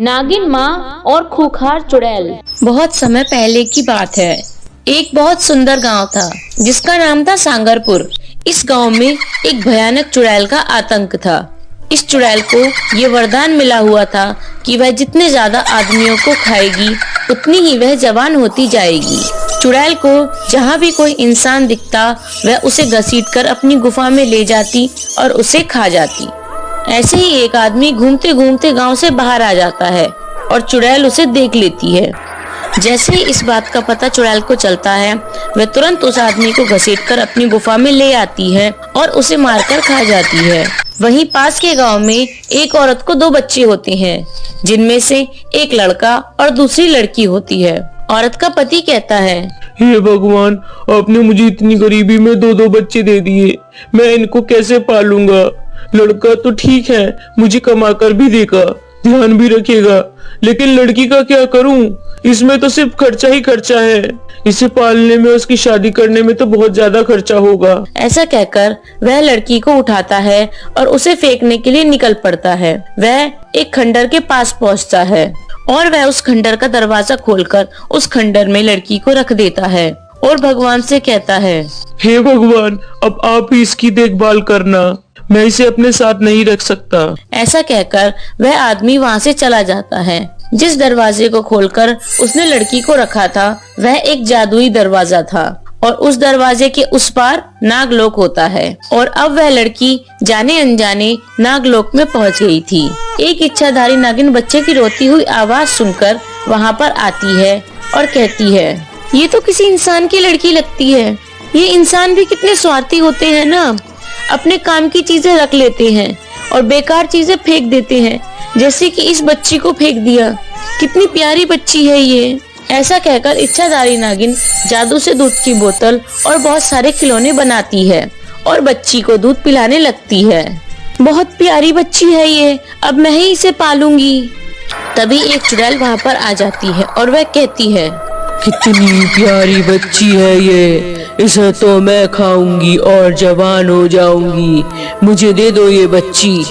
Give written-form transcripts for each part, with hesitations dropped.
नागिन माँ और खूंखार चुड़ैल। बहुत समय पहले की बात है। एक बहुत सुंदर गांव था जिसका नाम था सांगरपुर। इस गांव में एक भयानक चुड़ैल का आतंक था। इस चुड़ैल को ये वरदान मिला हुआ था कि वह जितने ज्यादा आदमियों को खाएगी उतनी ही वह जवान होती जाएगी। चुड़ैल को जहाँ भी कोई इंसान दिखता वह उसे घसीटकर अपनी गुफा में ले जाती और उसे खा जाती। ऐसे ही एक आदमी घूमते घूमते गांव से बाहर आ जाता है और चुड़ैल उसे देख लेती है। जैसे ही इस बात का पता चुड़ैल को चलता है वह तुरंत उस आदमी को घसीटकर अपनी गुफा में ले आती है और उसे मारकर खा जाती है। वहीं पास के गांव में एक औरत को 2 बच्चे होते हैं जिनमें से एक लड़का और दूसरी लड़की होती है। औरत का पति कहता है, हे भगवान, आपने मुझे इतनी गरीबी में 2 बच्चे दे दिए, मैं इनको कैसे पालूंगा। लड़का तो ठीक है, मुझे कमा कर भी देगा, ध्यान भी रखेगा, लेकिन लड़की का क्या करूं? इसमें तो सिर्फ खर्चा ही खर्चा है। इसे पालने में, उसकी शादी करने में तो बहुत ज्यादा खर्चा होगा। ऐसा कहकर वह लड़की को उठाता है और उसे फेंकने के लिए निकल पड़ता है। वह एक खंडर के पास पहुंचता है और वह उस खंडर का दरवाजा खोलकर उस खंडर में लड़की को रख देता है और भगवान से कहता है, हे भगवान, अब आप ही इसकी देखभाल करना, मैं इसे अपने साथ नहीं रख सकता। ऐसा कहकर वह आदमी वहाँ से चला जाता है। जिस दरवाजे को खोलकर उसने लड़की को रखा था वह एक जादुई दरवाजा था और उस दरवाजे के उस पार नागलोक होता है। और अब वह लड़की जाने अनजाने नागलोक में पहुँच गई थी। एक इच्छाधारी नागिन बच्चे की रोती हुई आवाज सुनकर वहाँ पर आती है और कहती है, ये तो किसी इंसान की लड़की लगती है। ये इंसान भी कितने स्वार्थी होते हैं ना, अपने काम की चीजें रख लेते हैं और बेकार चीजें फेंक देते हैं, जैसे कि इस बच्ची को फेंक दिया। कितनी प्यारी बच्ची है ये। ऐसा कहकर इच्छाधारी नागिन जादू से दूध की बोतल और बहुत सारे खिलौने बनाती है और बच्ची को दूध पिलाने लगती है। बहुत प्यारी बच्ची है ये, अब मैं ही इसे पालूंगी। तभी एक चुड़ैल वहाँ पर आ जाती है और वह कहती है, कितनी प्यारी बच्ची है ये, इसे तो मैं खाऊंगी और जवान हो जाऊंगी। मुझे दे दो ये बच्ची।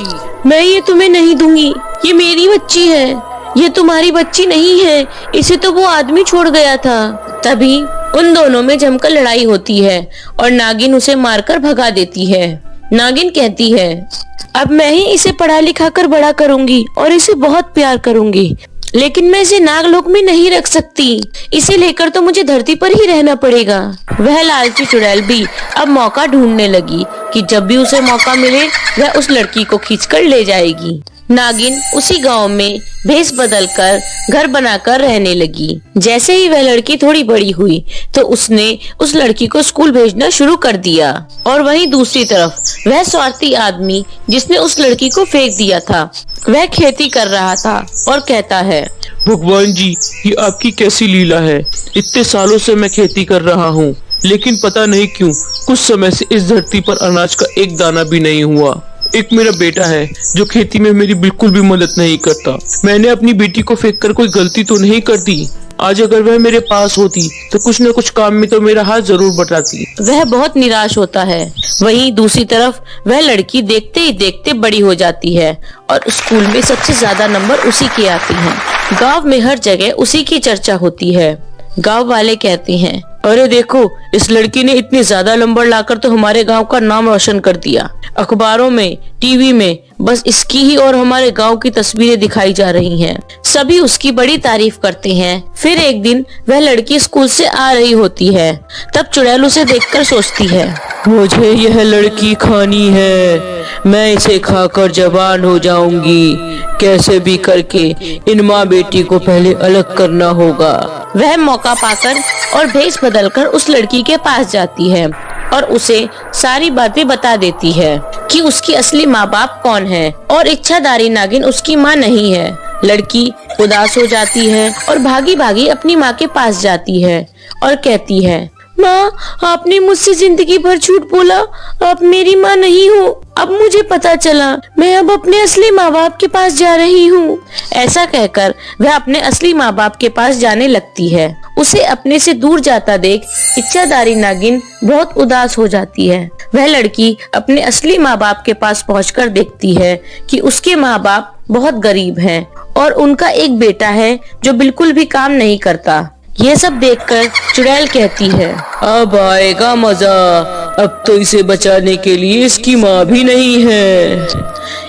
मैं ये तुम्हें नहीं दूंगी, ये मेरी बच्ची है। ये तुम्हारी बच्ची नहीं है, इसे तो वो आदमी छोड़ गया था। तभी उन दोनों में जमकर लड़ाई होती है और नागिन उसे मारकर भगा देती है। नागिन कहती है, अब मैं ही इसे पढ़ा लिखा कर बड़ा करूंगी और इसे बहुत प्यार करूंगी, लेकिन मैं इसे नागलोक में नहीं रख सकती। इसे लेकर तो मुझे धरती पर ही रहना पड़ेगा। वह लालची चुड़ैल भी अब मौका ढूंढने लगी कि जब भी उसे मौका मिले वह उस लड़की को खींचकर ले जाएगी। नागिन उसी गांव में भेष बदलकर घर बनाकर रहने लगी। जैसे ही वह लड़की थोड़ी बड़ी हुई तो उसने उस लड़की को स्कूल भेजना शुरू कर दिया। और वहीं दूसरी तरफ वह स्वार्थी आदमी जिसने उस लड़की को फेंक दिया था वह खेती कर रहा था और कहता है, भगवान जी, ये आपकी कैसी लीला है। इतने सालों से मैं खेती कर रहा हूँ, लेकिन पता नहीं क्यों कुछ समय से इस धरती पर अनाज का एक दाना भी नहीं हुआ। एक मेरा बेटा है जो खेती में मेरी बिल्कुल भी मदद नहीं करता। मैंने अपनी बेटी को फेंककर कोई गलती तो नहीं कर दी। आज अगर वह मेरे पास होती तो कुछ न कुछ काम में तो मेरा हाथ जरूर बटाती। वह बहुत निराश होता है। वहीं दूसरी तरफ वह लड़की देखते ही देखते बड़ी हो जाती है और स्कूल में सबसे ज्यादा नंबर उसी के आते हैं। गांव में हर जगह उसी की चर्चा होती है। गांव वाले कहते हैं, अरे देखो, इस लड़की ने इतने ज्यादा नंबर लाकर तो हमारे गांव का नाम रोशन कर दिया। अखबारों में, टीवी में बस इसकी ही और हमारे गांव की तस्वीरें दिखाई जा रही हैं। सभी उसकी बड़ी तारीफ करते हैं। फिर एक दिन वह लड़की स्कूल से आ रही होती है। तब चुड़ैल उसे देखकर सोचती है, मुझे यह लड़की खानी है, मैं इसे खाकर जवान हो जाऊंगी। कैसे भी करके इन माँ बेटी को पहले अलग करना होगा। वह मौका पाकर और भेष बदलकर उस लड़की के पास जाती है और उसे सारी बातें बता देती है कि उसकी असली माँ बाप कौन है और इच्छाधारी नागिन उसकी माँ नहीं है। लड़की उदास हो जाती है और भागी भागी अपनी माँ के पास जाती है और कहती है, माँ, आपने मुझसे जिंदगी भर झूठ बोला, आप मेरी माँ नहीं हो। अब मुझे पता चला, मैं अब अपने असली माँ बाप के पास जा रही हूँ। ऐसा कहकर वह अपने असली माँ बाप के पास जाने लगती है। उसे अपने से दूर जाता देख इच्छाधारी नागिन बहुत उदास हो जाती है। वह लड़की अपने असली माँ बाप के पास पहुंचकर देखती है कि उसके माँ बाप बहुत गरीब हैं और उनका एक बेटा है जो बिल्कुल भी काम नहीं करता। ये सब देखकर चुड़ैल कहती है, अब आएगा मजा, अब तो इसे बचाने के लिए इसकी माँ भी नहीं है।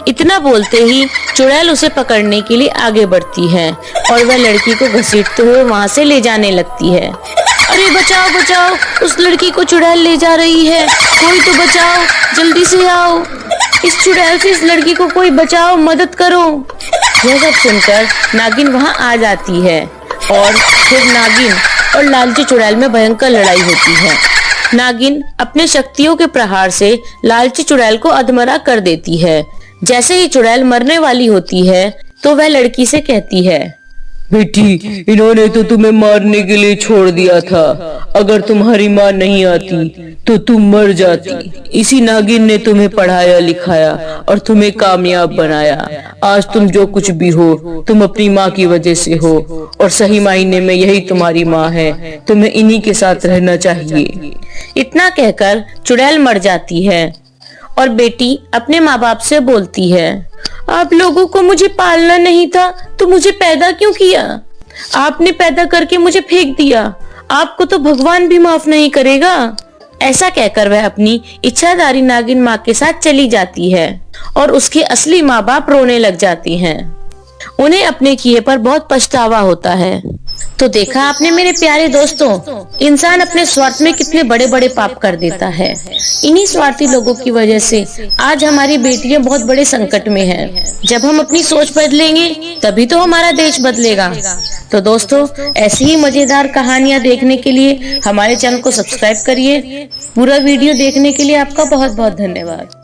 इतना बोलते ही चुड़ैल उसे पकड़ने के लिए आगे बढ़ती है और वह लड़की को घसीटते हुए वहाँ से ले जाने लगती है। अरे बचाओ बचाओ, उस लड़की को चुड़ैल ले जा रही है, कोई तो बचाओ, जल्दी से आओ, इस चुड़ैल से इस लड़की को कोई बचाओ, मदद करो। यह सब सुनकर नागिन वहाँ आ जाती है और फिर नागिन और लालची चुड़ैल में भयंकर लड़ाई होती है। नागिन अपने शक्तियों के प्रहार से लालची चुड़ैल को अधमरा कर देती है। जैसे ही चुड़ैल मरने वाली होती है तो वह लड़की से कहती है, बेटी, इन्होंने तो तुम्हें मारने के लिए छोड़ दिया था। अगर तुम्हारी माँ नहीं आती तो तुम मर जाती। इसी नागिन ने तुम्हें पढ़ाया लिखाया और तुम्हें कामयाब बनाया। आज तुम जो कुछ भी हो, तुम अपनी माँ की वजह से हो और सही मायने में यही तुम्हारी माँ है। तुम्हें इन्हीं के साथ रहना चाहिए। इतना कहकर चुड़ैल मर जाती है और बेटी अपने माँ बाप से बोलती है, आप लोगों को मुझे पालना नहीं था तो मुझे पैदा क्यों किया? आपने पैदा करके मुझे फेंक दिया, आपको तो भगवान भी माफ नहीं करेगा। ऐसा कहकर वह अपनी इच्छाधारी नागिन माँ के साथ चली जाती है और उसके असली माँ बाप रोने लग जाती हैं। उन्हें अपने किए पर बहुत पछतावा होता है। तो देखा आपने मेरे प्यारे दोस्तों, इंसान अपने स्वार्थ में कितने बड़े बड़े पाप कर देता है। इन्हीं स्वार्थी लोगों की वजह से आज हमारी बेटियां बहुत बड़े संकट में हैं। जब हम अपनी सोच बदलेंगे तभी तो हमारा देश बदलेगा। तो दोस्तों, ऐसी ही मजेदार कहानियां देखने के लिए हमारे चैनल को सब्सक्राइब करिए। पूरा वीडियो देखने के लिए आपका बहुत बहुत धन्यवाद।